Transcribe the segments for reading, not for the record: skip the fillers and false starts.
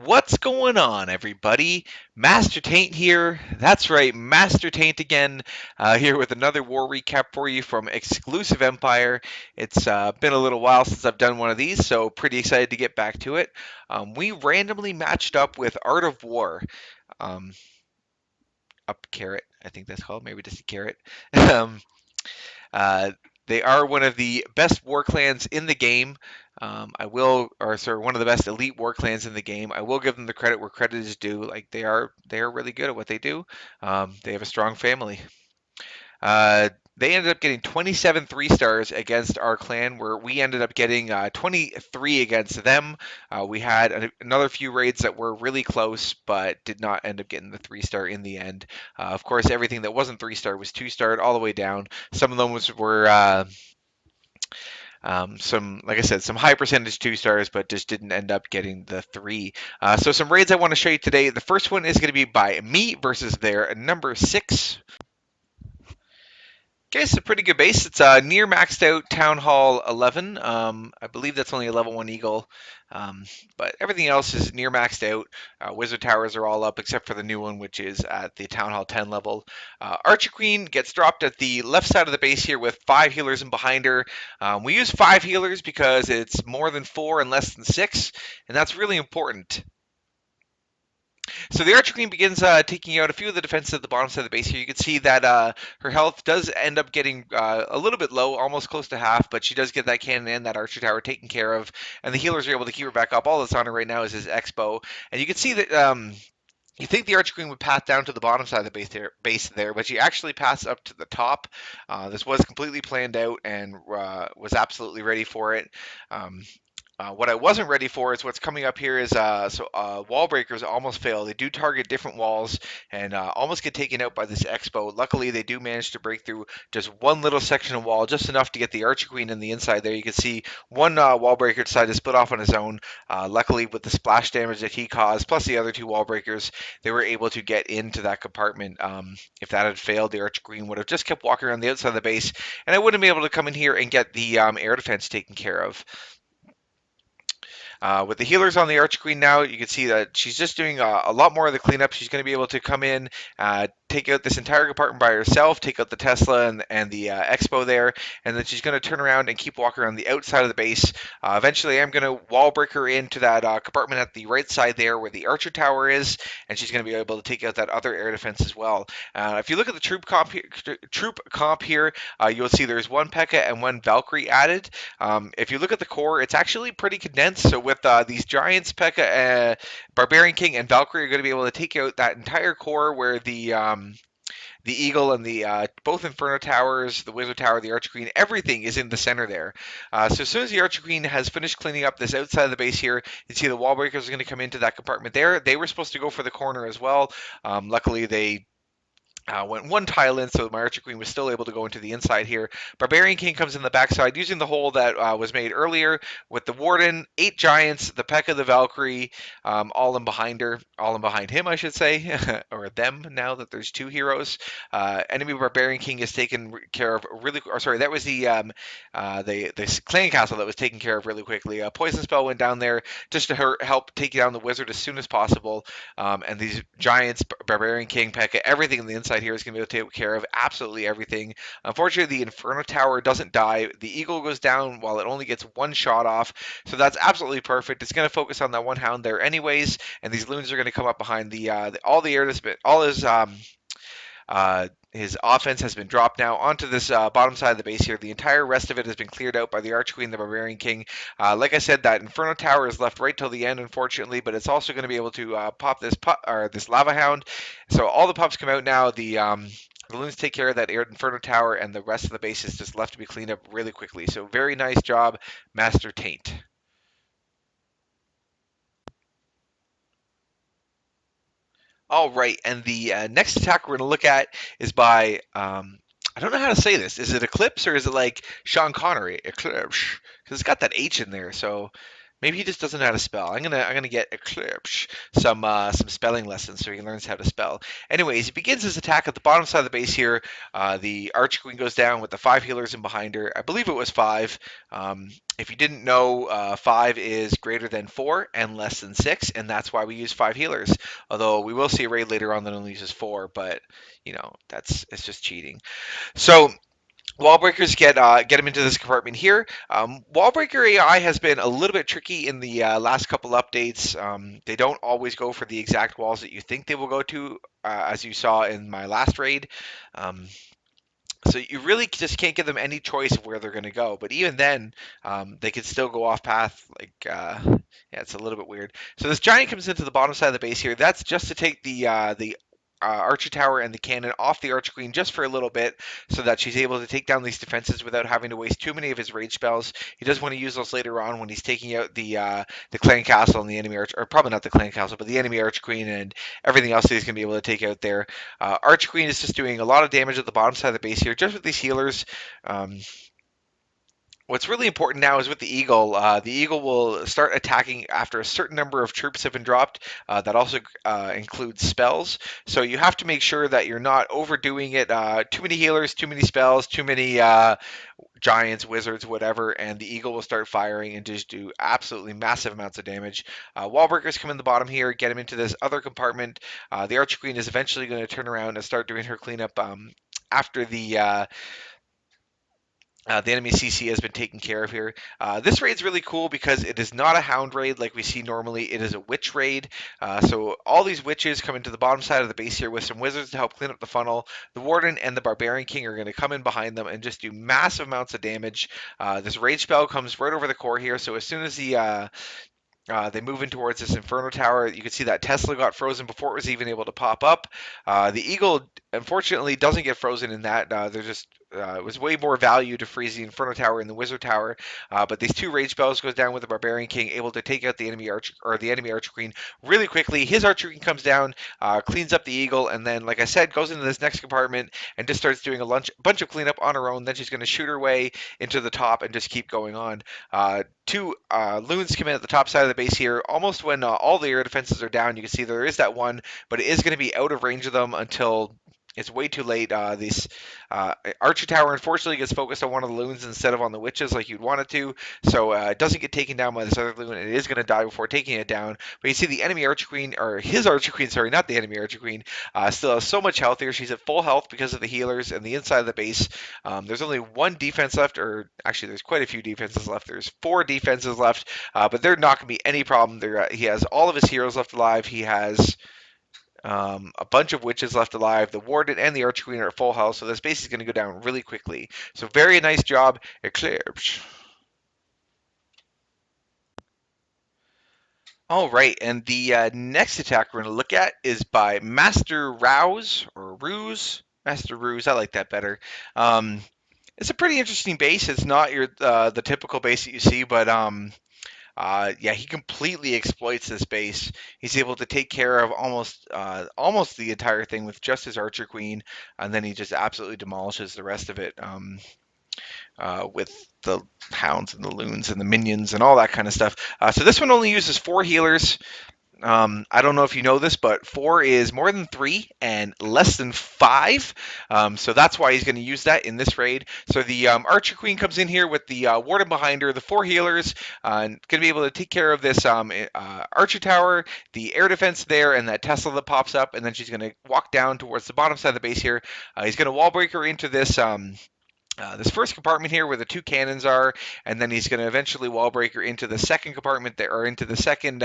What's going on, everybody? Master Taint here. That's right, Master Taint again, here with another war recap for you from Exclusive Empire. It's been a little while since I've done one of these, so pretty excited to get back to it. We randomly matched up with Art of War. Um, Up carrot, I think that's called, maybe just a carrot. um, uh, they are one of the best war clans in the game. One of the best elite war clans in the game. I will give them the credit where credit is due. Like they are really good at what they do. They have a strong family. They ended up getting 27 3 stars against our clan, where we ended up getting 23 against them. We had another few raids that were really close, but did not end up getting the 3 star in the end. Of course, everything that wasn't 3 star was 2 starred all the way down. Some of them were some, like I said, some high percentage 2 stars, but just didn't end up getting the three. So some raids I want to show you today. The first one is going to be by me versus their number 6. Okay, it's a pretty good base. It's near maxed out Town Hall 11. I believe that's only a level 1 Eagle, but everything else is near maxed out. Wizard Towers are all up except for the new one, which is at the Town Hall 10 level. Archer Queen gets dropped at the left side of the base here with 5 healers in behind her. We use 5 healers because it's more than 4 and less than 6, and that's really important. So the Archer Queen begins taking out a few of the defenses at the bottom side of the base here. You can see that her health does end up getting a little bit low, almost close to half, but she does get that cannon and that Archer Tower taken care of, and the healers are able to keep her back up. All that's on her right now is his Expo, and you can see that you think the Archer Queen would pass down to the bottom side of the base there, but she actually passed up to the top. This was completely planned out and was absolutely ready for it. What I wasn't ready for is what's coming up here is wall breakers almost fail. They do target different walls and almost get taken out by this Expo. Luckily, they do manage to break through just one little section of wall, just enough to get the Archer Queen in the inside there. You can see one wall breaker decided to split off on his own. Luckily, with the splash damage that he caused, plus the other two wall breakers, they were able to get into that compartment. If that had failed, the Archer Queen would have just kept walking around the outside of the base, and I wouldn't be able to come in here and get the air defense taken care of. With the healers on the Archer Queen now, you can see that she's just doing a lot more of the cleanup. She's going to be able to come in, take out this entire compartment by herself, take out the Tesla and the Expo there, and then she's going to turn around and keep walking around the outside of the base. Eventually, I'm going to wall break her into that compartment at the right side there where the Archer Tower is, and she's going to be able to take out that other air defense as well. If you look at the troop comp here, you'll see there's one P.E.K.K.A. and one Valkyrie added. If you look at the core, it's actually pretty condensed. So with these giants, P.E.K.K.A., Barbarian King, and Valkyrie are going to be able to take out that entire core where the Eagle and the both Inferno Towers, the Wizard Tower, the Archer Queen, everything is in the center there. So as soon as the Archer Queen has finished cleaning up this outside of the base here, you see the wall breakers are going to come into that compartment there. They were supposed to go for the corner as well. Luckily, they went one tile in, so my Archer Queen was still able to go into the inside here. Barbarian King comes in the backside using the hole that was made earlier with the Warden, 8 Giants, the P.E.K.K.A., the Valkyrie, all in behind her, all in behind him, I should say, or them now that there's 2 heroes. Enemy Barbarian King is taken care of really, or sorry, that was the clan castle that was taken care of really quickly. A poison spell went down there just to help take down the wizard as soon as possible. And these Giants, Barbarian King, P.E.K.K.A., everything in the inside here is going to be able to take care of absolutely everything. Unfortunately, the Inferno Tower doesn't die. The Eagle goes down while it only gets one shot off, so that's absolutely perfect. It's going to focus on that one hound there anyways, and these loons are going to come up behind all the air disp- all his offense has been dropped now onto this bottom side of the base here. The entire rest of it has been cleared out by the Archer Queen, the Barbarian King. Like I said, that Inferno Tower is left right till the end, unfortunately, but it's also going to be able to pop this Lava Hound. So all the pups come out now. The loons take care of that Inferno Tower, and the rest of the base is just left to be cleaned up really quickly. So very nice job, Master Taint. All right, and the next attack we're going to look at is by I don't know how to say this. Is it Eclipse or is it like Sean Connery? Eclipse, because it's got that H in there. So Maybe he just doesn't know how to spell. I'm gonna get Eclipse some spelling lessons so he learns how to spell. Anyways, he begins his attack at the bottom side of the base here. The Archer Queen goes down with the 5 healers in behind her. I believe it was 5. If you didn't know, 5 is greater than 4 and less than 6, and that's why we use 5 healers. Although we will see a raid later on that only uses 4, but it's just cheating. So wall breakers get him into this compartment here. Wall breaker AI has been a little bit tricky in the last couple updates. They don't always go for the exact walls that you think they will go to, as you saw in my last raid. Um, so you really just can't give them any choice of where they're going to go. But even then, they could still go off path. Yeah, it's a little bit weird. So this giant comes into the bottom side of the base here. That's just to take the archer tower and the cannon off the archer queen just for a little bit, so that she's able to take down these defenses without having to waste too many of his rage spells. He does want to use those later on when he's taking out the clan castle and the enemy archer, or probably not the clan castle, but the enemy archer queen and everything else that he's going to be able to take out there. Archer Queen is just doing a lot of damage at the bottom side of the base here, just with these healers. Um, What's really important now is with the Eagle. The Eagle will start attacking after a certain number of troops have been dropped. That also includes spells. So you have to make sure that you're not overdoing it. Too many healers, too many spells, too many giants, wizards, whatever, and the Eagle will start firing and just do absolutely massive amounts of damage. Wall breakers come in the bottom here, get him into this other compartment. The Archer Queen is eventually going to turn around and start doing her cleanup after the enemy CC has been taken care of here. This raid's really cool because it is not a hound raid like we see normally. It is a witch raid. So all these witches come into the bottom side of the base here with some wizards to help clean up the funnel. The warden and the barbarian king are going to come in behind them and just do massive amounts of damage. This rage spell comes right over the core here. So as soon as they move in towards this Inferno Tower. You can see that Tesla got frozen before it was even able to pop up. The Eagle, unfortunately, doesn't get frozen in that. It was way more value to freeze the Inferno Tower and the Wizard Tower. But these two Rage Spells goes down with the Barbarian King, able to take out the enemy Archer Queen really quickly. His Archer Queen comes down, cleans up the Eagle, and then, like I said, goes into this next compartment and just starts doing a bunch of cleanup on her own. Then she's going to shoot her way into the top and just keep going on. Two loons come in at the top side of the base here. Almost when all the air defenses are down, you can see there is that one, but it is going to be out of range of them until it's way too late. This Archer Tower unfortunately gets focused on one of the loons instead of on the witches like you'd want it to, so it doesn't get taken down by this other loon. It is going to die before taking it down. But you see the enemy Archer Queen, or his Archer Queen, sorry, not the enemy Archer Queen, still has so much health here. She's at full health because of the healers and the inside of the base. There's only one defense left, or actually there's quite a few defenses left. There's 4 defenses left, but they're not going to be any problem. He has all of his heroes left alive. He has a bunch of witches left alive. The warden and the archer queen are at full health, so this base is going to go down really quickly. So very nice job, Eclipse. All right, and the next attack we're going to look at is by Master Rouse or Ruse. Master Ruse, I like that better. It's a pretty interesting base. It's not the typical base that you see, but yeah, he completely exploits this base. He's able to take care of almost the entire thing with just his Archer Queen, and then he just absolutely demolishes the rest of it with the hounds and the loons and the minions and all that kind of stuff. So this one only uses 4 healers. I don't know if you know this, but 4 is more than 3 and less than 5. So that's why he's going to use that in this raid. So the Archer Queen comes in here with the Warden behind her, the 4 healers, going to be able to take care of this Archer Tower, the air defense there, and that Tesla that pops up. And then she's going to walk down towards the bottom side of the base here. He's going to wall break her into this first compartment here where the 2 cannons are, and then he's going to eventually wall break her into the second compartment there, or into the second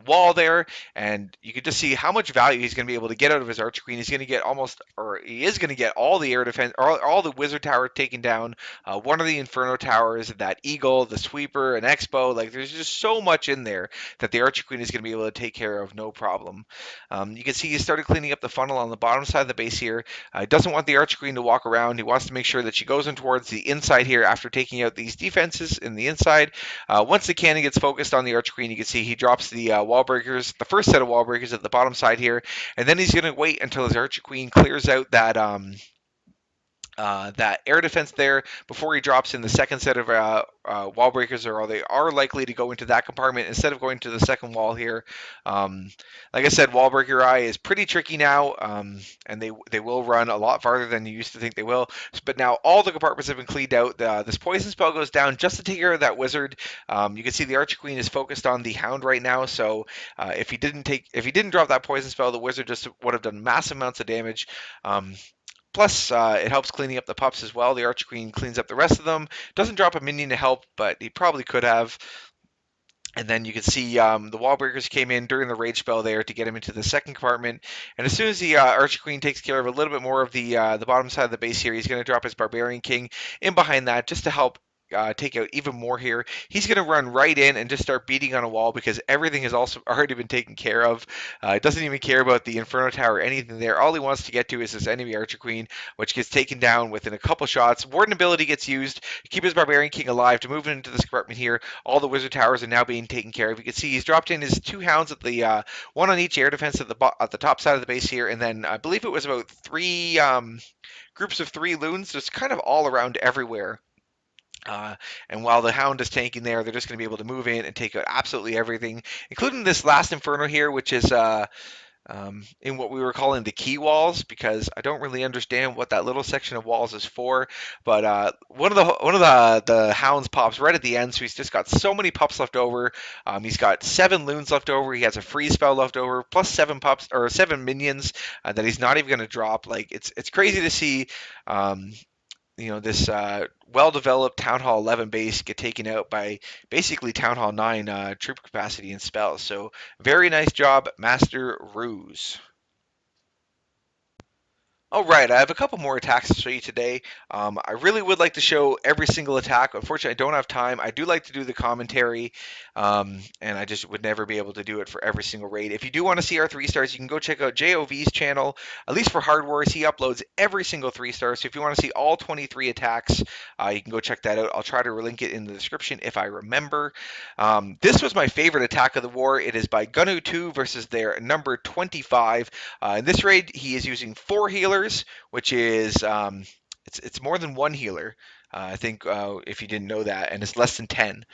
wall there, and you can just see how much value he's going to be able to get out of his Archer Queen. He's going to get he is going to get all the air defense, all the Wizard Tower taken down, one of the Inferno Towers, that Eagle, the Sweeper, an Expo. Like, there's just so much in there that the Archer Queen is going to be able to take care of, no problem. You can see he started cleaning up the funnel on the bottom side of the base here. He doesn't want the Archer Queen to walk around. He wants to make sure that she goes in towards the inside here after taking out these defenses in the inside. Once the cannon gets focused on the Archer Queen, you can see he drops the wall breakers, the first set of wall breakers at the bottom side here, and then he's going to wait until his Archer Queen clears out that air defense there before he drops in the second set of wall breakers, or they are likely to go into that compartment instead of going to the second wall here. Um, like I said, wall breaker eye is pretty tricky now, and they will run a lot farther than you used to think they will. But now all the compartments have been cleaned out. This poison spell goes down just to take care of that wizard. You can see the Archer Queen is focused on the Hound right now, so if he didn't drop that poison spell, the wizard just would have done massive amounts of damage. Plus, it helps cleaning up the pups as well. The Archer Queen cleans up the rest of them. Doesn't drop a minion to help, but he probably could have. And then you can see the wall breakers came in during the rage spell there to get him into the second compartment. And as soon as the Archer Queen takes care of a little bit more of the bottom side of the base here, he's going to drop his Barbarian King in behind that just to help take out even more here. He's going to run right in and just start beating on a wall because everything has also already been taken care of. Doesn't even care about the Inferno Tower or anything there. All he wants to get to is this enemy Archer Queen, which gets taken down within a couple shots. Warden ability gets used to keep his Barbarian King alive to move into this compartment here. All the Wizard Towers are now being taken care of. You can see he's dropped in his two Hounds at the one on each air defense at the top side of the base here, and then I believe it was about three groups of three loons just kind of all around everywhere. And while the Hound is tanking there, they're just going to be able to move in and take out absolutely everything, including this last Inferno here, which is in what we were calling the key walls, because I don't really understand what that little section of walls is for. But one of the Hounds pops right at the end, so he's just got so many pups left over. He's got 7 loons left over. He has a freeze spell left over, plus 7 pups or 7 minions that he's not even going to drop. Like it's crazy to see. This well-developed Town Hall 11 base get taken out by basically Town Hall 9 troop capacity and spells. So very nice job, Master Ruse. All right, I have a couple more attacks to show you today. I really would like to show every single attack. Unfortunately, I don't have time. I do like to do the commentary, and I just would never be able to do it for every single raid. If you do want to see our 3-stars, you can go check out JayOhhVee's channel, at least for Hard Wars. He uploads every single 3-star, so if you want to see all 23 attacks, you can go check that out. I'll try to link it in the description if I remember. This was my favorite attack of the war. It is by Gunu 2 versus their number 25. In this raid, he is using 4 healers, which is it's more than one healer. I think if you didn't know that, and it's less than 10.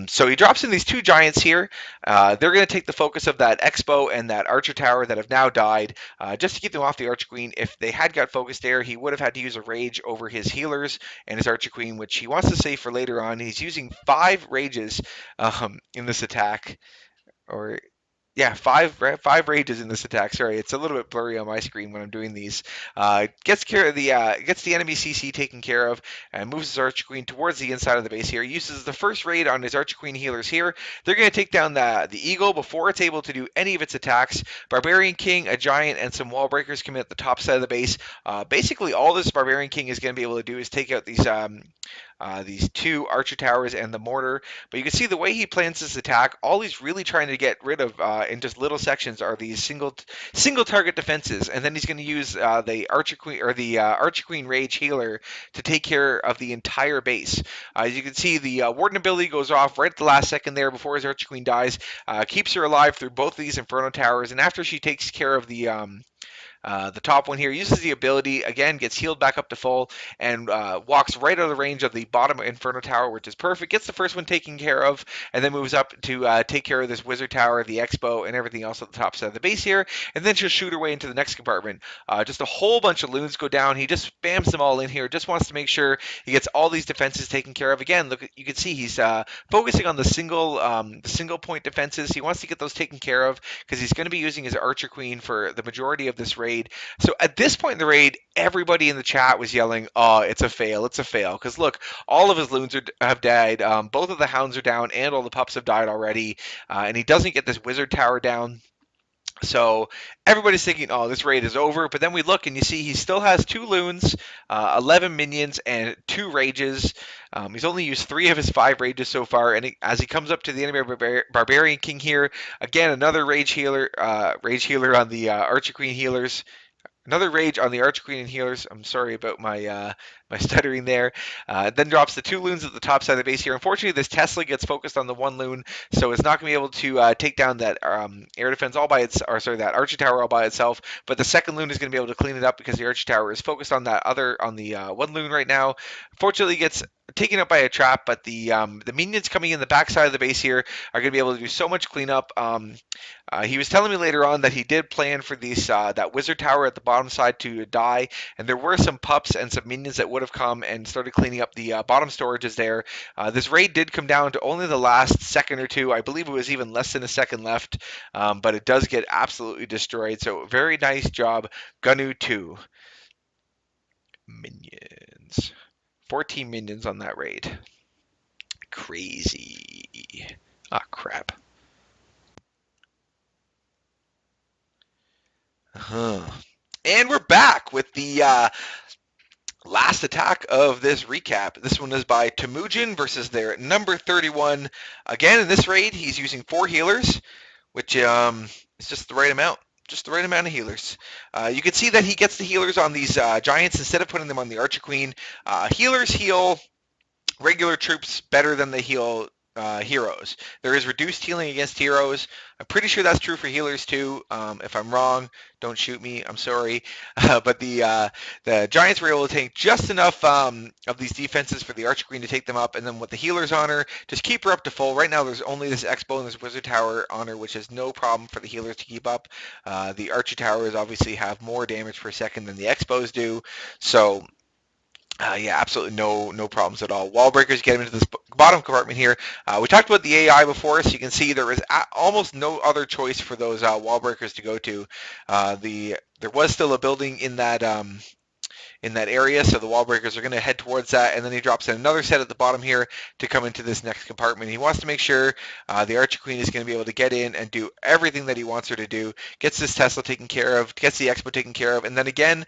So he drops in these 2 giants here. They're going to take the focus of that Expo and that Archer Tower that have now died, just to keep them off the Archer Queen. If they had got focused there, he would have had to use a rage over his healers and his Archer Queen, which he wants to save for later on. He's using 5 rages in this attack, or yeah, five rages in this attack. Sorry, it's a little bit blurry on my screen when I'm doing these. Gets the enemy CC taken care of and moves his Archer Queen towards the inside of the base here. Uses the first raid on his Archer Queen healers here. They're going to take down the Eagle before it's able to do any of its attacks. Barbarian King, a Giant, and some Wall Breakers come in at the top side of the base. Basically, all this Barbarian King is going to be able to do is take out these 2 Archer Towers and the mortar. But you can see the way he plans this attack, all he's really trying to get rid of in just little sections are these single target defenses, and then he's going to use the Archer Queen or the Archer Queen Rage healer to take care of the entire base. As you can see, the Warden ability goes off right at the last second there before his Archer Queen dies, keeps her alive through both of these Inferno Towers, and after she takes care of the top one here uses the ability, again, gets healed back up to full, and walks right out of the range of the bottom Inferno Tower, which is perfect. Gets the first one taken care of, and then moves up to take care of this Wizard Tower, the Expo, and everything else at the top side of the base here, and then just shoot her way into the next compartment. Just a whole bunch of loons go down. He just spams them all in here, just wants to make sure he gets all these defenses taken care of. Again, look, you can see he's focusing on the single point defenses. He wants to get those taken care of because he's going to be using his Archer Queen for the majority of this raid. So at this point in the raid, everybody in the chat was yelling, "Oh, it's a fail! It's a fail!" Because look, all of his loons have died. Both of the hounds are down, and all the pups have died already. And he doesn't get this Wizard Tower down. So everybody's thinking, oh, this raid is over. But then we look and you see he still has 2 loons, 11 minions, and 2 rages. He's only used 3 of his 5 rages so far. And as he comes up to the enemy Barbarian King here, again, another rage healer on the Archer Queen healers. Another rage on the Archer Queen and healers. I'm sorry about my stuttering there. Then drops the 2 loons at the top side of the base here. Unfortunately, this Tesla gets focused on the 1 loon, so it's not going to be able to take down that air defense all by its, or sorry, that Archer Tower all by itself. But the second loon is going to be able to clean it up because the Archer Tower is focused on that other, on the 1 loon right now. Fortunately, gets taken up by a trap, but the minions coming in the backside of the base here are going to be able to do so much cleanup. He was telling me later on that he did plan for these that wizard tower at the bottom side to die, and there were some pups and some minions that would have come and started cleaning up the bottom storages there. This raid did come down to only the last second or two. I believe it was even less than a second left, but it does get absolutely destroyed. So very nice job, Gunu 2. Minions. 14 minions on that raid. Crazy. Ah, crap. Huh. And we're back with the last attack of this recap. This one is by Temujin versus their number 31. Again, in this raid, he's using 4 healers, which is just the right amount. Just the right amount of healers. You can see that he gets the healers on these giants instead of putting them on the Archer Queen. Healers heal regular troops better than they heal heroes. There is reduced healing against heroes. I'm pretty sure that's true for healers too. If I'm wrong, don't shoot me. I'm sorry. But the Giants were able to take just enough of these defenses for the Archer Queen to take them up, and then with the healers on her, just keep her up to full. Right now, there's only this Expo and this Wizard Tower on her, which is no problem for the healers to keep up. The Archer Towers obviously have more damage per second than the Expos do, so yeah, absolutely no problems at all. Wall breakers get him into this bottom compartment here. We talked about the AI before, so you can see there is almost no other choice for those wall breakers to go to. There was still a building in that area, so the wall breakers are going to head towards that, and then he drops in another set at the bottom here to come into this next compartment. He wants to make sure the Archer Queen is going to be able to get in and do everything that he wants her to do, gets this Tesla taken care of, gets the Expo taken care of, and then again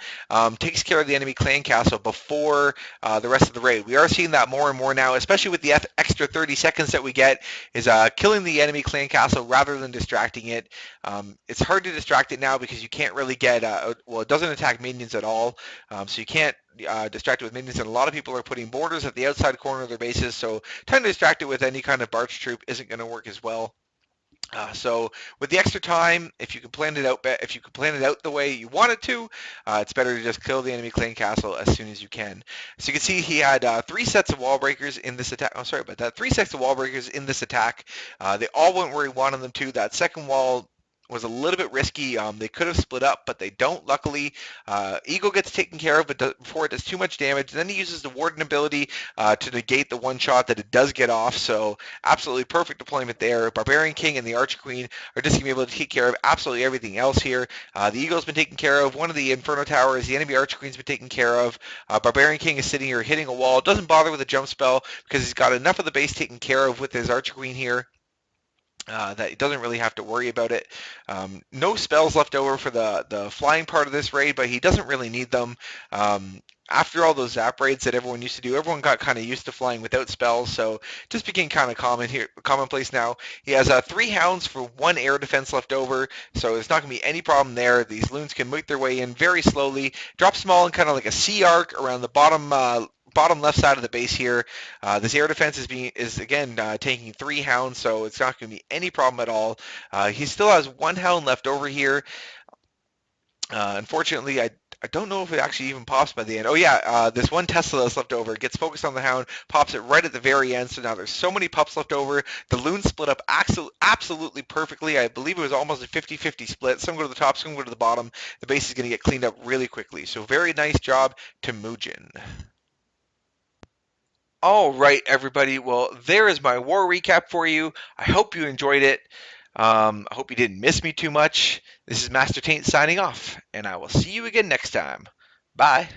takes care of the enemy clan castle before the rest of the raid. We are seeing that more and more now, especially with the extra 30 seconds that we get, is killing the enemy clan castle rather than distracting it. It's hard to distract it now because you can't really get, well, it doesn't attack minions at all, so you can't distract it with minions, and a lot of people are putting borders at the outside corner of their bases, so trying to distract it with any kind of barge troop isn't going to work as well. So with the extra time, if you can plan it out the way you want it to, it's better to just kill the enemy clan castle as soon as you can. So you can see he had 3 sets of wall breakers in this attack. Oh, sorry about that. 3 sets of wall breakers in this attack. They all went where he wanted them to. That second wall was a little bit risky. They could have split up, but they don't. Luckily, Eagle gets taken care of, but before it does too much damage. Then he uses the Warden ability to negate the one shot that it does get off. So absolutely perfect deployment there. Barbarian King and the Archer Queen are just going to be able to take care of absolutely everything else here. The Eagle's been taken care of. One of the Inferno Towers, the enemy Archer Queen's been taken care of. Barbarian King is sitting here hitting a wall. Doesn't bother with a jump spell because he's got enough of the base taken care of with his Archer Queen here. That he doesn't really have to worry about it. No spells left over for the flying part of this raid, but he doesn't really need them. After all those zap raids that everyone used to do, everyone got kind of used to flying without spells, so it just became kind of commonplace now. He has 3 hounds for 1 air defense left over, so there's not going to be any problem there. These loons can make their way in very slowly, drop small and kind of like a C arc around the bottom left side of the base here. This air defense is again taking 3 hounds, so it's not going to be any problem at all. He still has 1 hound left over here. Unfortunately, I don't know if it actually even pops by the end. Oh yeah, this one Tesla that's left over gets focused on the hound, pops it right at the very end. So now there's so many pups left over. The loons split up absolutely perfectly. I believe it was almost a 50-50 split. Some go to the top, some go to the bottom. The base is going to get cleaned up really quickly. So very nice job to Mujin. All right, everybody. Well, there is my war recap for you. I hope you enjoyed it. I hope you didn't miss me too much. This is Master Taint signing off, and I will see you again next time. Bye.